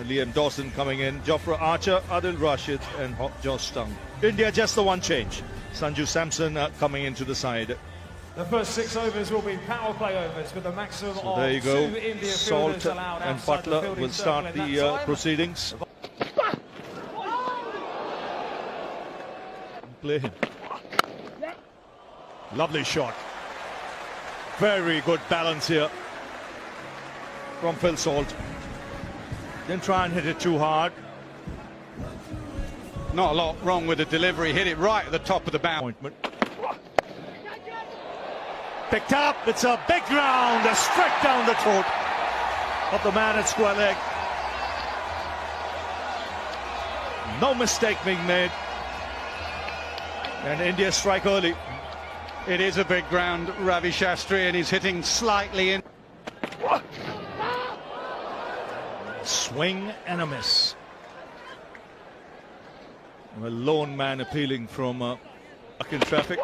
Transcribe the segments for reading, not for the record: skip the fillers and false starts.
Liam Dawson coming in, Jofra Archer, Adil Rashid and Josh Stung. India just the one change. Sanju Samson coming into the side. The first 6 overs will be power play overs with a maximum of There you go. 2 India Salt fielders allowed and outside the Butler fielding will circle start in the that time. proceedings. Play him. Lovely shot. Very good balance here from Phil Salt. Didn't try and hit it too hard. Not a lot wrong with the delivery, hit it right at the top of the bound. Picked up, it's a big round, straight down the throat of the man at square leg. No mistake being made. And India strike early. It is a big ground, Ravi Shastri, and he's hitting slightly in. Swing and a miss. A lone man appealing from in traffic.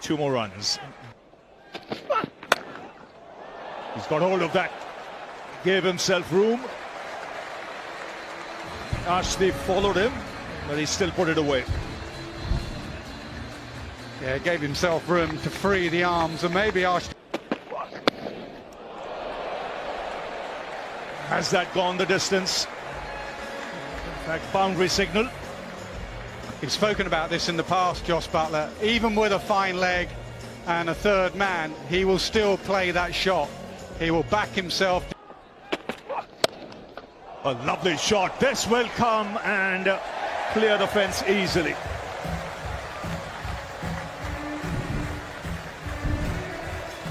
Two more runs. He's got hold of that. Gave himself room. Ashley followed him, but he still put it away. Yeah, gave himself room to free the arms, and maybe Ashley. Has that gone the distance? In fact, boundary signal. He's spoken about this in the past, Josh Butler. Even with a fine leg and a third man, he will still play that shot. He will back himself. A lovely shot. This will come and clear the fence easily.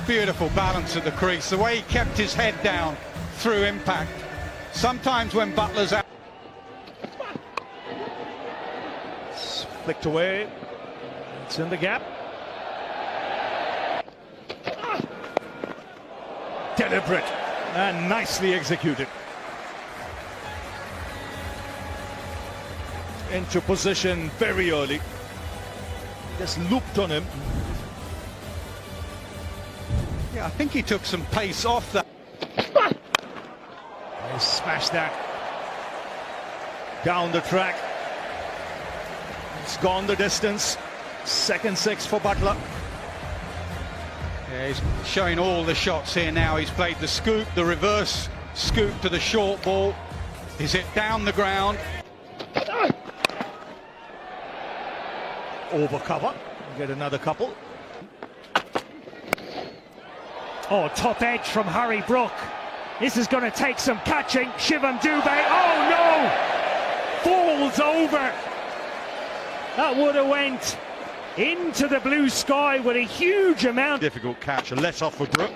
Beautiful balance at the crease. The way he kept his head down through impact. Sometimes when Butler's out. Flicked away. It's in the gap. Deliberate and nicely executed. Into position very early. Just looped on him. Yeah, I think he took some pace off that. He smashed that down the track. It's gone the distance. Second 6 for Butler. Yeah, he's showing all the shots here now. He's played the scoop, the reverse scoop to the short ball. He's hit down the ground. Over cover. Get another couple. Oh, top edge from Harry Brook. This is going to take some catching. Shivam Dubey. Oh no! Falls over. That would have went into the blue sky with a huge amount. Difficult catch. A let off for Brook.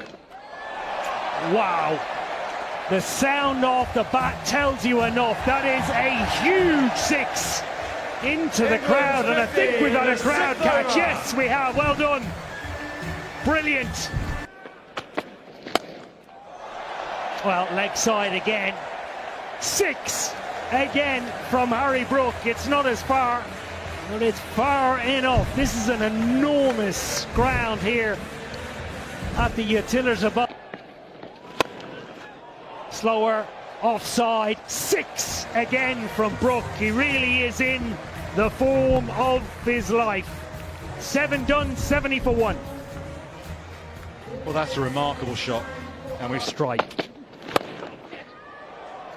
Wow. The sound off the bat tells you enough. That is a huge 6 into the crowd, and I think we've had a crowd catch. Yes, we have. Well done. Brilliant. Well, leg side again. 6 again from Harry Brook. It's not as far, but it's far enough. This is an enormous ground here at the Utilers above. Slower, offside. 6 again from Brook. He really is in the form of his life. 7 done, 70 for 1. Well, that's a remarkable shot. And we strike.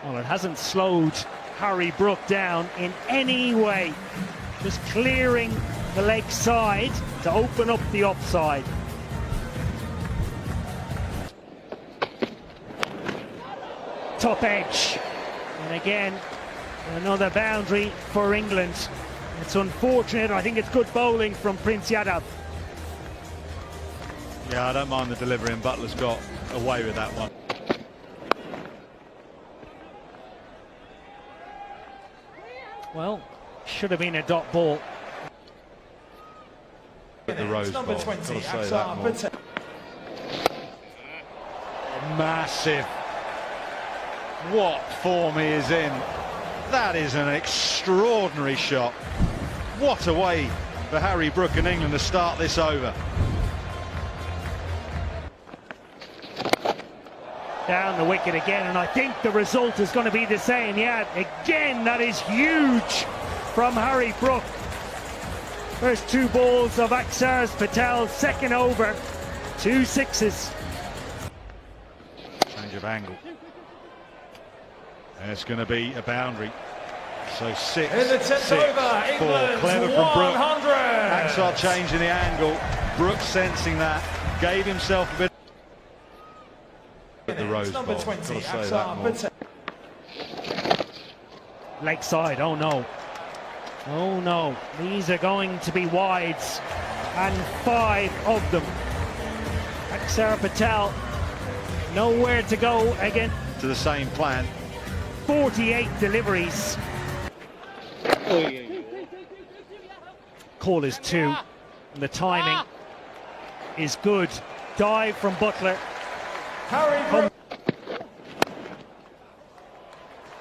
Well, it hasn't slowed Harry Brook down in any way. Just clearing the leg side to open up the offside. Top edge. And again, another boundary for England. It's unfortunate. I think it's good bowling from Prince Yadav. Yeah, I don't mind the delivery, and Butler's got away with that one. Well, should have been a dot ball. At the Rose number Bowl. 20, Gotta say that more. Massive. What form he is in. That is an extraordinary shot. What a way for Harry Brook and England to start this over. down the wicket again, and I think the result is going to be the same. Yeah, again, that is huge from Harry Brook. First 2 balls of Akshar Patel, second over, 2 sixes. Change of angle. There's going to be a boundary. So 6, In the 10th 6, over, 4. England's Clever from Brook. 100. Akshar changing the angle. Brook sensing that, gave himself a bit. At the Rose Bowl. Number 20, Gotta say that Akshar more. Patel. Leg side, oh no. Oh no, these are going to be wides, and 5 of them. Akshar Patel, nowhere to go again. To the same plan. 48 deliveries. Call is 2, and the timing is good. Dive from Butler. Harry Brook.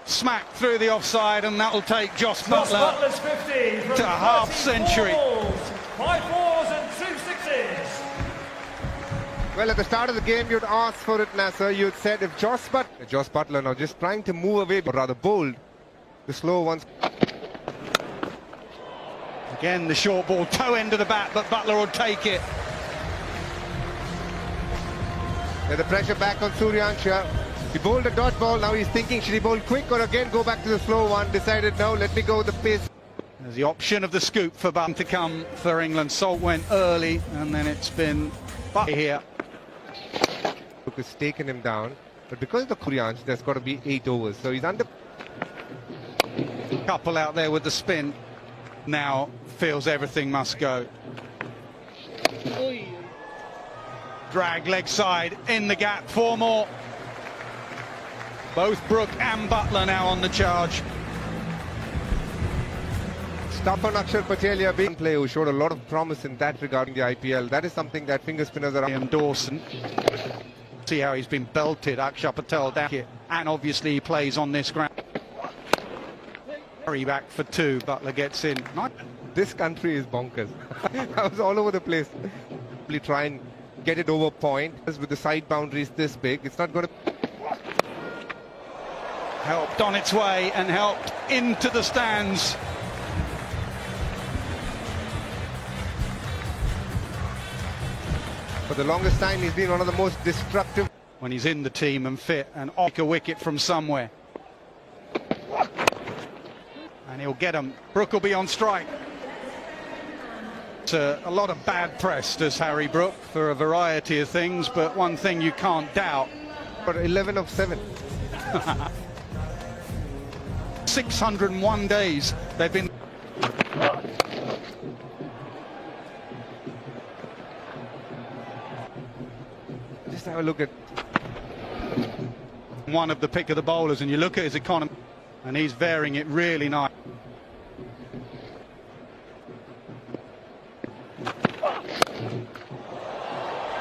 Smack through the offside, and that'll take Josh Butler Butler's 50 from to a half 34 century. balls, 5 fours and 2 sixes. Well, at the start of the game, you'd asked for it, Nasser. You'd said if Josh Butler now just trying to move away, but rather bold, the slow ones. Again, the short ball, toe end of the bat, but Butler will take it. And the pressure back on Suryansha. He bowled a dot ball. Now he's thinking, should he bowl quick or again go back to the slow one? Decided, no, let me go with the pace. There's the option of the scoop for Butler to come for England. Salt went early, and then it's been Butler here. Brook has taken him down. But because of the Suryansha, there's got to be 8 overs. So he's under. Couple out there with the spin. Now feels everything must go. Drag leg side in the gap, 4 more. Both Brook and Butler now on the charge. Stopper Akshar Patel being player who showed a lot of promise in that regarding the IPL. That is something that finger spinners are. Liam Dawson. See how he's been belted, Akshar Patel down here. And obviously he plays on this ground. Hurry back for 2, Butler gets in. This country is bonkers. I was all over the place. Probably try and get it over point. With the side boundaries this big, it's not going to. Helped on its way and helped into the stands. For the longest time, he's been one of the most destructive. When he's in the team and fit and off a wicket from somewhere. And he'll get him. Brook will be on strike. It's a lot of bad press, does Harry Brook, for a variety of things, but one thing you can't doubt. For 11 of 7. 601 days they've been. Just have a look at. One of the pick of the bowlers, and you look at his economy, and he's varying it really nice.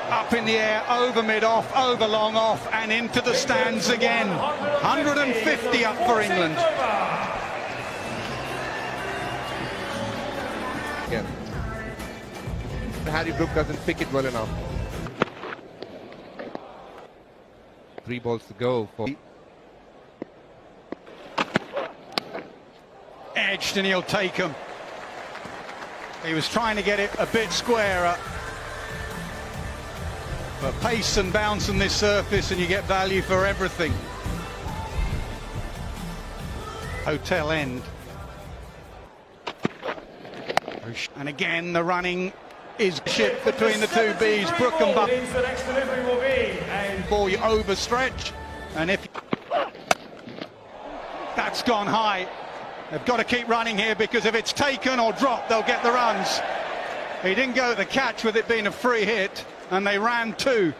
Up in the air, over mid-off, over long off, and into the stands again. 150 up for England. Yeah. Harry Brook doesn't pick it well enough. 3 balls to go for. Edged, and he'll take him. He was trying to get it a bit squarer. But pace and bounce on this surface, and you get value for everything. Hotel end. And again, the running is ship between the 2 Bs. Brook and Butler. The next delivery will be a Before you overstretch, and if that's gone high, they've got to keep running here, because if it's taken or dropped, they'll get the runs. He didn't go at the catch with it being a free hit, and they ran 2.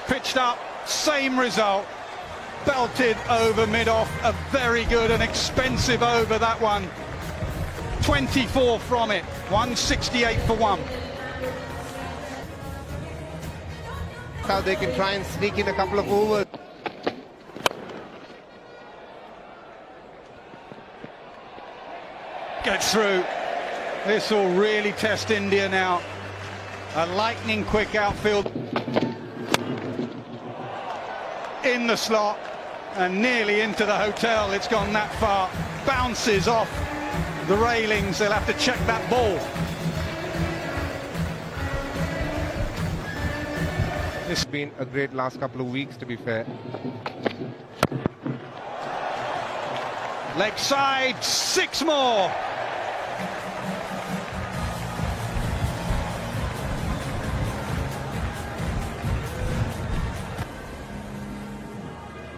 Pitched up, same result. Belted over mid-off, a very good and expensive over, that one. 24 from it, 168 for 1. How they can try and sneak in a couple of overs. Gets through. This will really test India now. A lightning quick outfield in the slot and nearly into the hotel. It's gone that far. Bounces off the railings. They'll have to check that ball. It's been a great last couple of weeks, to be fair. Leg side, 6 more.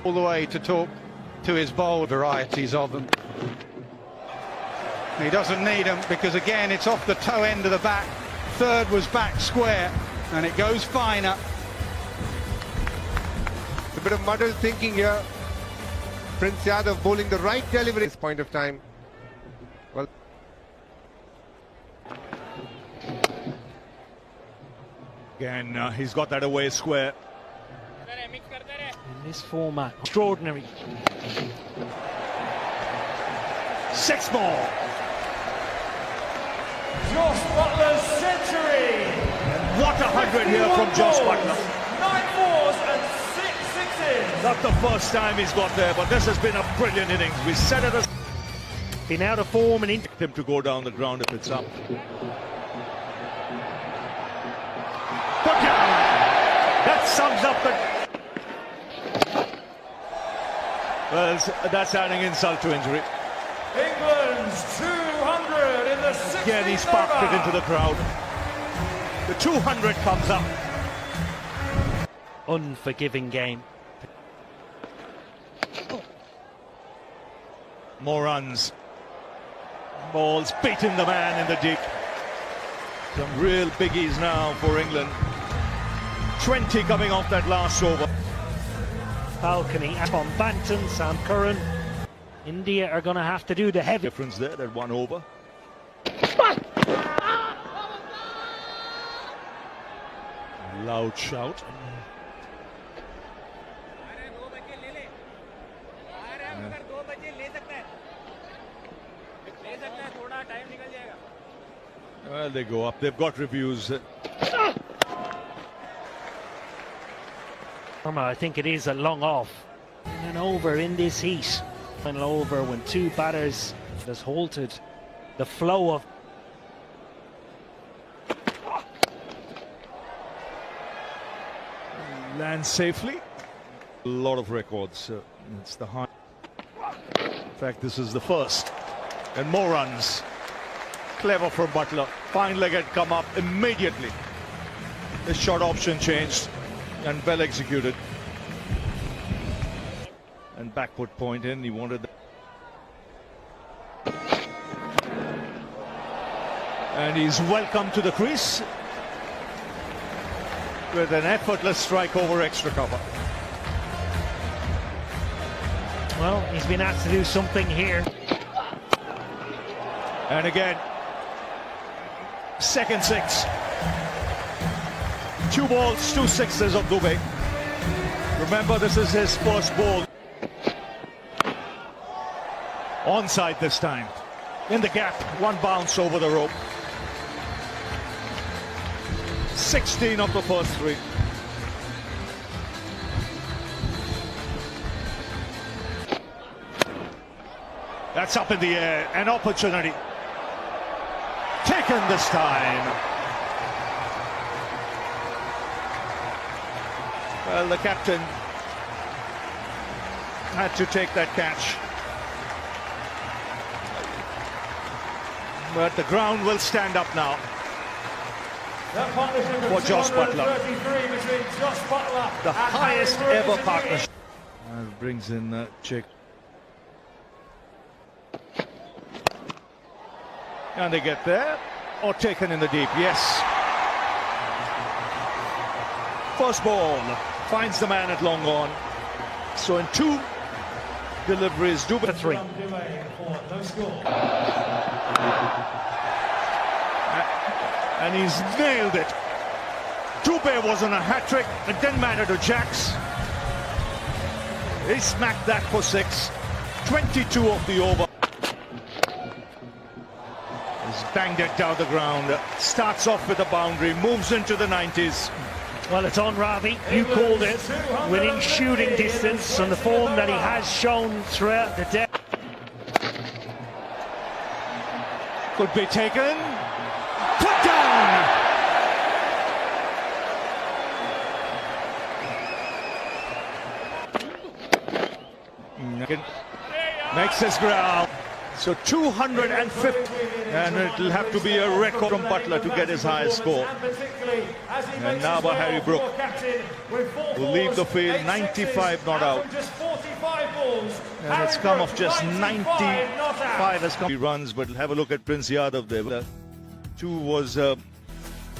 All the way to talk to his bowl, varieties of them. He doesn't need them because, again, it's off the toe end of the bat. Third was back square, and it goes finer. It's a bit of muddled thinking here. Prince Yadav bowling the right delivery at this point of time. Well, again, he's got that away square. In this format, extraordinary. 6 more. Josh Butler's century. What a 100 here from Josh Butler. 9 fours and 6 sixes. Not the first time he's got there, but this has been a brilliant innings. We said it as Been out of form and into him to go down the ground if it's up. Put down. That sums up the. Well, that's adding insult to injury. England's 200 in the 60th Again, he sparked over. it into the crowd. The 200 comes up. unforgiving game. More runs. Balls beating the man in the deep. Some real biggies now for England. 20 coming off that last over. Balcony, Tom Banton, Sam Curran. India are going to have to do the heavy. Difference there, that 1 over. Loud shout. Well, they go up. They've got reviews. I think it is a long off. And over in this heat. Final over when two batters has halted the flow of. Lands safely. A lot of records. It's the high. In fact, this is the first. And more runs. Clever from Butler. Fine leg had come up immediately. The shot option changed and well executed. And backward point in. He wanted. And he's welcome to the crease with an effortless strike over extra cover. Well, he's been asked to do something here. And again, second six. 2 balls, 2 sixes of Dubey. Remember, this is his first ball. Onside this time. In the gap, 1 bounce over the rope. 16 of the first 3. That's up in the air, an opportunity. Taken this time. Well, the captain had to take that catch. But the ground will stand up now. That partnership For of Josh Butler. 233 between Josh Butler The and highest Harry ever Brooks. partnership. And brings in Chick. And they get there, or taken in the deep, yes. First ball, finds the man at long on. So in 2 deliveries, Dubey for 3. No score. And he's nailed it. Dubey was on a hat-trick, it didn't matter to Jacks. He smacked that for 6. 22 of the over. He's banged it down the ground. Starts off with a boundary, moves into the 90s. Well, it's on Ravi. You called it. Within shooting distance on the form that he has shown throughout the day. Could be taken. Put down! Makes his ground. So 250, and it'll have to be a record from Butler to get his highest score. And now by Harry Brook, will leave the field 95 not out. And it's come off just 95 has come. He runs, but have a look at Prince Yadav there. Two was, well,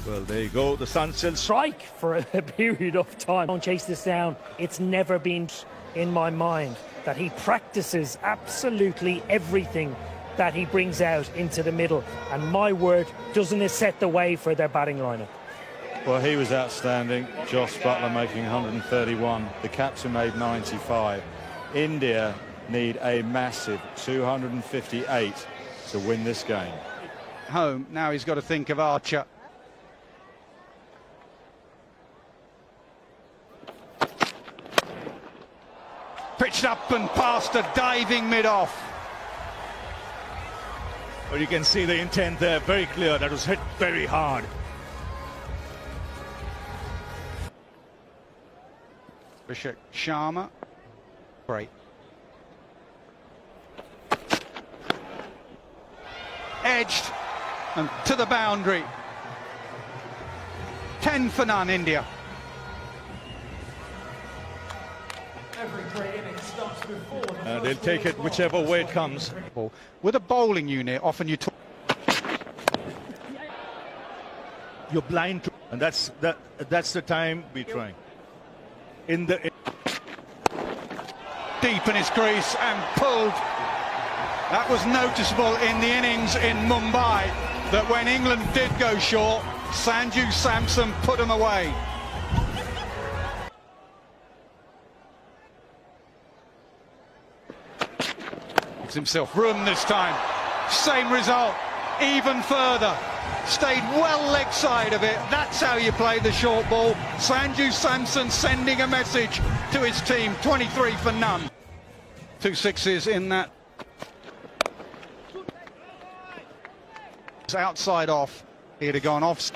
there you go. The sun still Strike for a period of time. Don't chase this down. It's never been in my mind that he practices absolutely everything that he brings out into the middle. And my word, doesn't it set the way for their batting lineup? Well, he was outstanding. Josh Butler making 131. The captain made 95. India need a massive 258 to win this game. Home, now he's got to think of Archer. Pitched up and past a diving mid-off. Well, you can see the intent there, very clear. That was hit very hard. Abhishek Sharma. Great. Edged and to the boundary. 10 for none, India. They'll take it whichever way it comes. With a bowling unit, often you talk. You're blind to, and that's the time we're trying. Deep in his crease and pulled. That was noticeable in the innings in Mumbai, that when England did go short, Sanju Samson put them away. Gives himself room this time. Same result, even further. Stayed well leg side of it. That's how you play the short ball. Sanju Samson sending a message to his team. 23 for none. 2 sixes in that. It's outside off. He'd have gone off.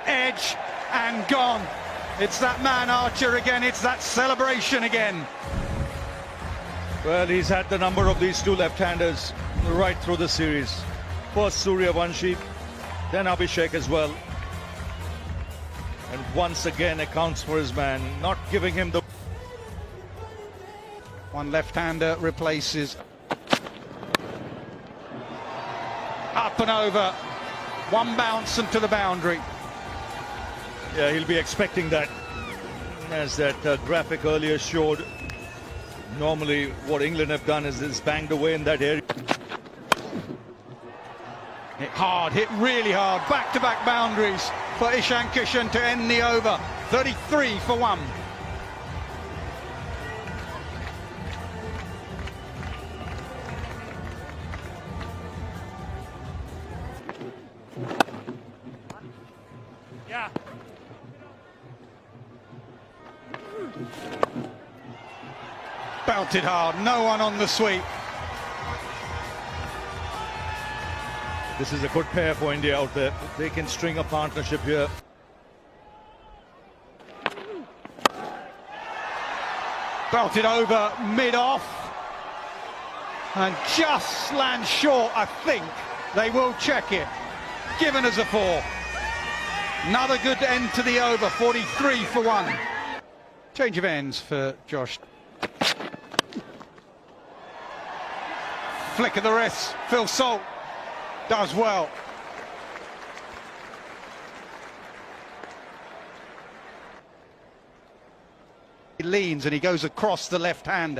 Edge and gone. It's that man Archer again. It's that celebration again. Well, he's had the number of these two left-handers right through the series. First Suryavanshi, then Abhishek as well. And once again accounts for his man, not giving him the... One left-hander replaces. Up and over. One bounce and to the boundary. Yeah, he'll be expecting that. As that graphic earlier showed, normally what England have done is banged away in that area. Hit hard, hit really hard. Back-to-back boundaries for Ishan Kishan to end the over. 33 for 1. Yeah. Belted hard, no one on the sweep. This is a good pair for India out there. They can string a partnership here. Belted over mid-off. And just lands short, I think. They will check it. Given as a 4. Another good end to the over, 43 for 1. Change of ends for Josh. Flick of the wrist, Phil Salt does well. He leans and he goes across the left hand.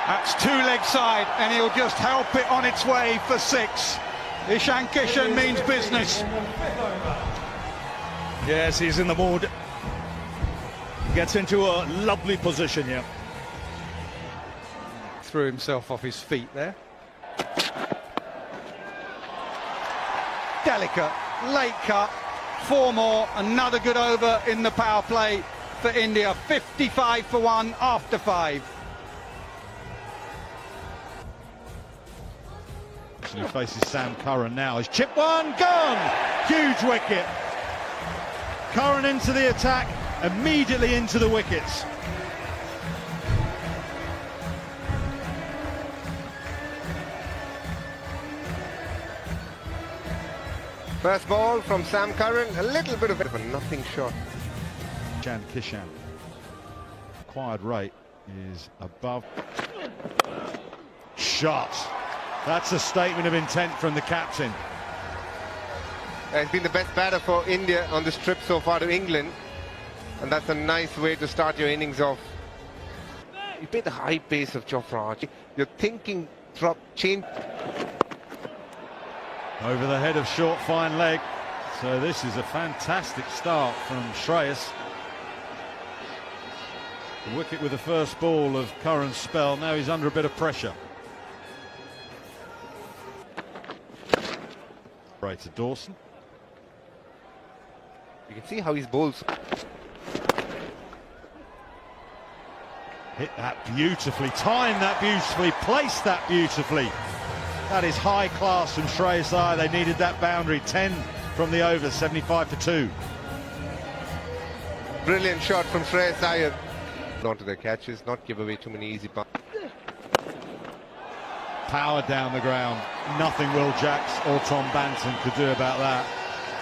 That's 2 leg side and he'll just help it on its way for 6. Ishan Kishan means business. Yes, he's in the mood. Gets into a lovely position here. Threw himself off his feet there. Delicate, late cut, 4 more, another good over in the power play for India. 55 for 1 after 5. He faces Sam Curran now. He's chipped one, gone! Huge wicket. Curran into the attack, immediately into the wickets. First ball from Sam Curran, a little bit of a nothing shot. Ishan Kishan. Acquired rate is above. Shot. That's a statement of intent from the captain. He's been the best batter for India on this trip so far to England. And that's a nice way to start your innings off. You play the high pace of Jofra Archer. You're thinking drop, change. Over the head of short, fine leg. So this is a fantastic start from Shreyas. The wicket with the first ball of Curran's spell. Now he's under a bit of pressure. Right to Dawson. You can see how his bowls. Hit that beautifully, timed that beautifully, placed that beautifully. That is high class from Shreyas Iyer. They needed that boundary. 10 from the over, 75 for 2. Brilliant shot from Shreyas Iyer. Onto their catches, not give away too many easy bumps. Power down the ground. Nothing Will Jacks or Tom Banton could do about that.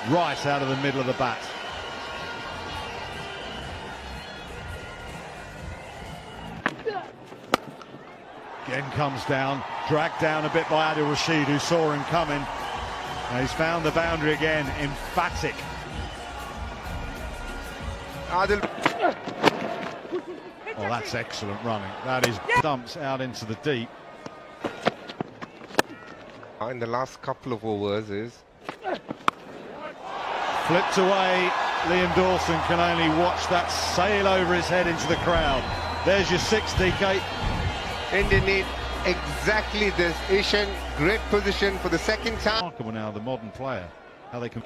Right out of the middle of the bat. Again comes down, dragged down a bit by Adil Rashid, who saw him coming. And he's found the boundary again, emphatic. Adil. Oh, that's excellent running. That is dumps out into the deep. In the last couple of overs is Flipped away. Liam Dawson can only watch that sail over his head into the crowd. There's your 6, DK. India need exactly this. Ishan, great position for the second time. Remarkable now, the modern player. How they can...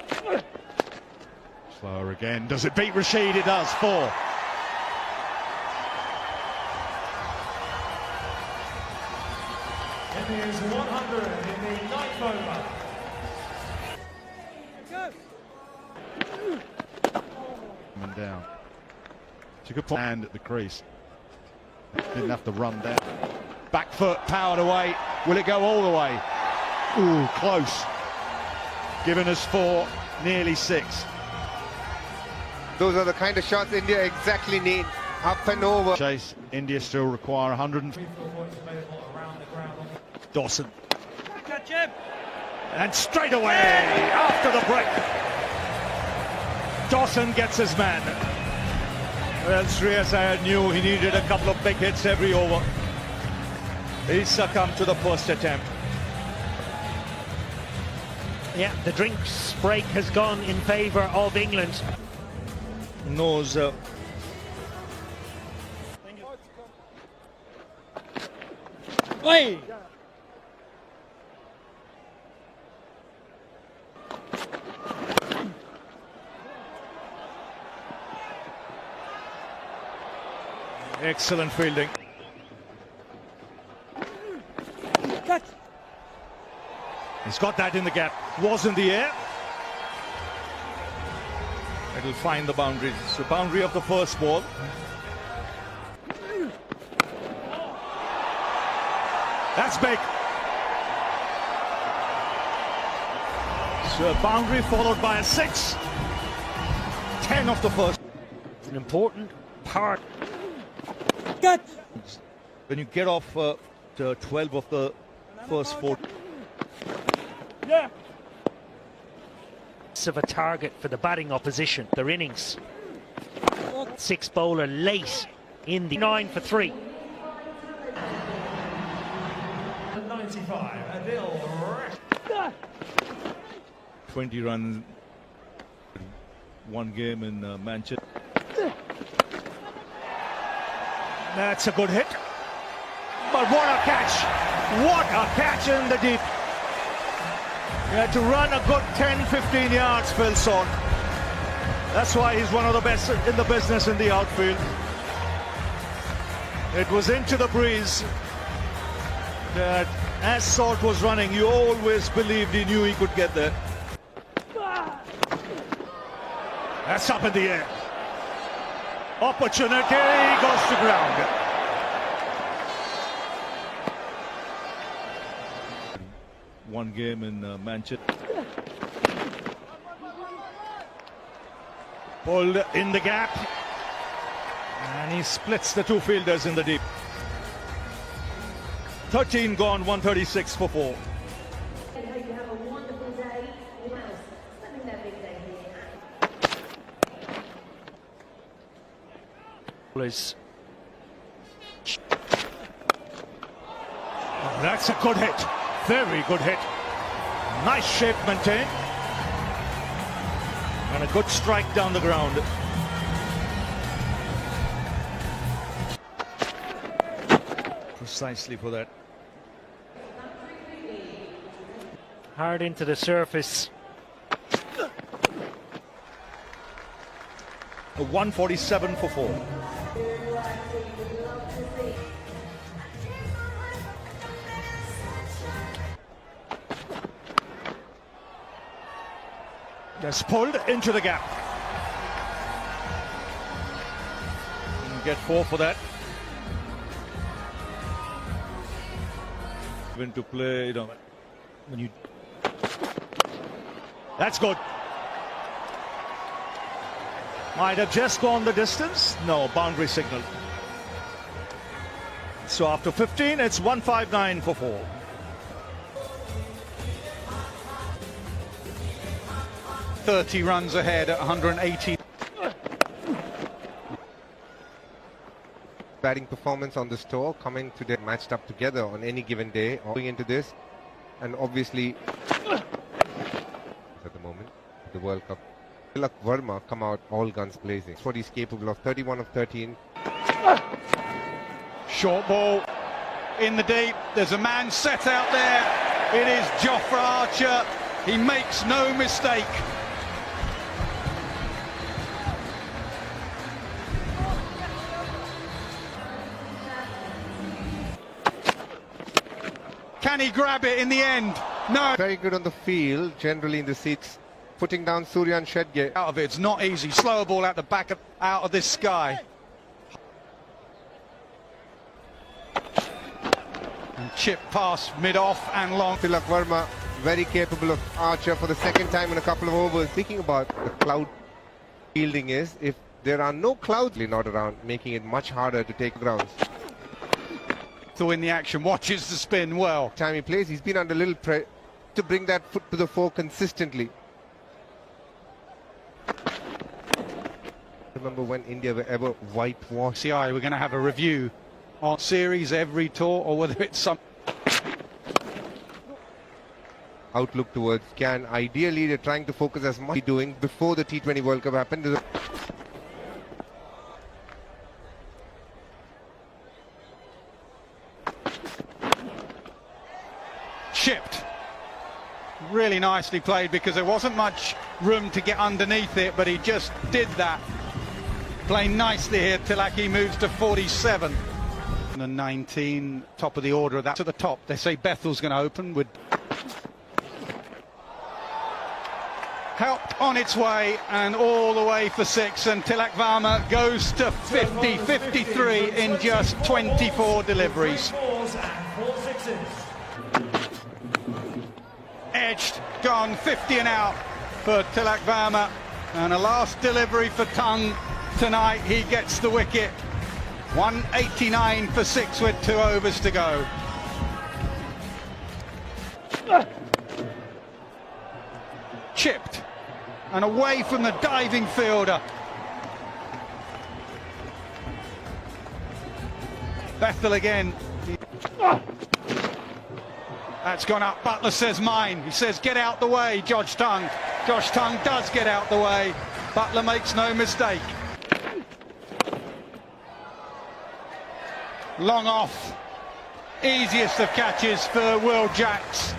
Slower again. Does it beat Rashid? It does. 4. India's 100 in the 9th over. Coming down. It's a good point. Hand at the crease. Didn't have to run down. Back foot, powered away. Will it go all the way? Ooh, close. Giving us 4, nearly 6. Those are the kind of shots India exactly need. Up and over. Chase, India still require 100. Dawson. And straight away, after the break, Dawson gets his man. Well, Shreyas Iyer knew he needed a couple of big hits every over. He succumbed to the first attempt. Yeah, the drinks break has gone in favour of England. Knows excellent fielding. He's got that in the gap. Was in the air. It'll find the boundary. It's the boundary of the first ball. That's big. So a boundary followed by a 6. 10 of the first. It's an important part. When you get off to 12 of the first 4. Of a target for the batting opposition, their innings. 6 bowler late in the 9 for 3. 95, Adil. 20 runs, one game in Manchester. That's a good hit. But what a catch! What a catch in the deep. He had to run a good 10-15 yards, Phil Son. That's why he's one of the best in the business in the outfield. It was into the breeze that as Salt was running, you always believed he knew he could get there. That's up in the air. Opportunity goes to ground. One game in Manchester. Pulled in the gap. And he splits the two fielders in the deep. 13 gone, 136 for 4. I hope you have a wonderful day. Wales spending their big day here. Oh, that's a good hit. Very good hit. Nice shape maintained. And a good strike down the ground. Precisely for that. Hard into the surface. A 147 for 4. Just pulled into the gap. And get 4 for that. When to play, you know, when you. That's good. Might have just gone the distance. No, boundary signal. So after 15, it's 159 for 4. .30 runs ahead at 180. Batting performance on this tour coming today matched up together on any given day or going into this, and obviously at the moment the World Cup, Tilak Verma come out all guns blazing. That's what he's capable of. 31 of 13. Short ball in the deep. There's a man set out there. It is Jofra Archer. He makes no mistake. Can he grab it in the end? No. Very good on the field, generally in the seats, putting down Suryan Shedge. Out of it, it's not easy. Slower ball at the back of, out of this sky. And chip pass mid-off and long. Tilak Verma, very capable of Archer for the second time in a couple of overs. Speaking about the cloud fielding is, if there are no clouds not around, making it much harder to take grounds. To win the action, watches the spin well. Time he plays, he's been under little pressure to bring that foot to the fore consistently. Remember when India were ever whitewashed? CI, we're going to have a review on series every tour, or whether it's some outlook towards can. Ideally, they're trying to focus as much doing before the T20 World Cup happened. chipped. Really nicely played, because there wasn't much room to get underneath it, but he just did that. Playing nicely here. Tilaki moves to 47. And 19, top of the order of that to the top. They say Bethel's going to open with helped on its way and all the way for 6, and Tilak Varma goes to 50, 53 in just 24 deliveries. Edged, gone, 50 and out for Tilak Varma, and a last delivery for Tung tonight. He gets the wicket. 189 for 6 with 2 overs to go. Chipped and away from the diving fielder. Bethel again. That's gone up. Butler says mine. He says get out the way, George Tung. Josh Tongue does get out the way. Butler makes no mistake. Long off. Easiest of catches for Will Jacks.